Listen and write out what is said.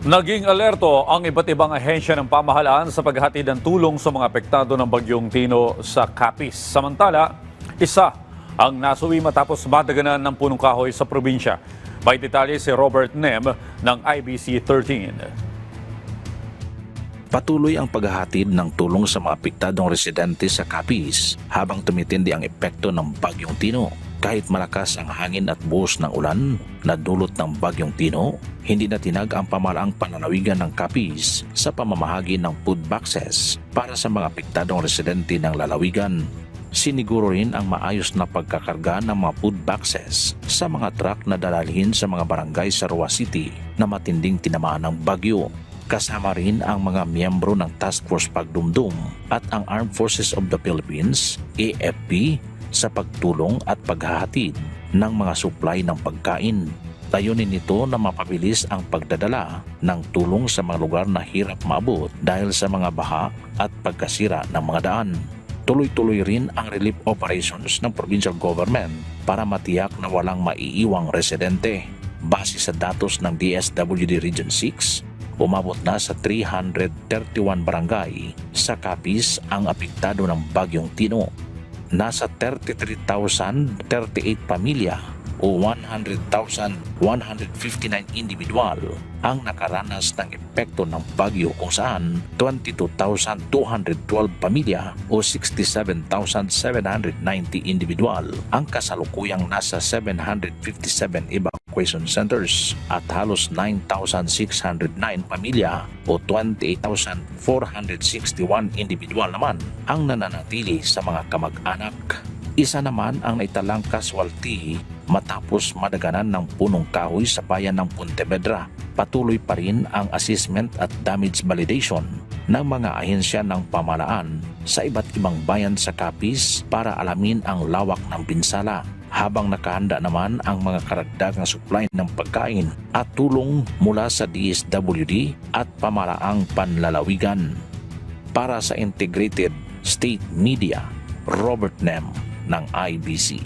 Naging alerto ang iba't ibang ahensya ng pamahalaan sa paghatid ng tulong sa mga apektado ng Bagyong Tino sa Capiz. Samantala, isa ang nasuwi matapos madaganan ng punong kahoy sa probinsya. May detalye si Robert Nem ng IBC 13. Patuloy ang paghahatid ng tulong sa mga apektadong residente sa Capiz habang tumitindi ang epekto ng Bagyong Tino. Kahit malakas ang hangin at buhos ng ulan na dulot ng Bagyong Tino, hindi na tinag ang pamalaang panlalawigan ng Capiz sa pamamahagi ng food boxes para sa mga apektadong residente ng lalawigan. Siniguro rin ang maayos na pagkakarga ng mga food boxes sa mga truck na dadalhin sa mga barangay sa Roa City na matinding tinamaan ng bagyo. Kasama rin ang mga miyembro ng Task Force Pagdumdum at ang Armed Forces of the Philippines, AFP, sa pagtulong at paghahatid ng mga supply ng pagkain. Layunin nito na mapabilis ang pagdadala ng tulong sa mga lugar na hirap maabot dahil sa mga baha at pagkasira ng mga daan. Tuloy-tuloy rin ang relief operations ng provincial government para matiyak na walang maiiwang residente. Base sa datos ng DSWD Region 6, umabot na sa 331 barangay sa Capiz ang apektado ng Bagyong Tino. Nasa 33,038 pamilya o 100,159 individual ang nakaranas ng epekto ng bagyo kung saan 22,212 pamilya o 67,790 individual ang kasalukuyang nasa 757 evacuation centers at halos 9,609 pamilya o 28,461 individual naman ang nananatili sa mga kamag-anak. Isa naman ang naitalang casualty matapos madaganan ng punong kahoy sa bayan ng Pontevedra. Patuloy pa rin ang assessment at damage validation ng mga ahensya ng pamahalaan sa iba't ibang bayan sa Capiz para alamin ang lawak ng pinsala, habang nakahanda naman ang mga karagdagang supply ng pagkain at tulong mula sa DSWD at pamahalaang panlalawigan. Para sa Integrated State Media, Robert Nem ng IBC.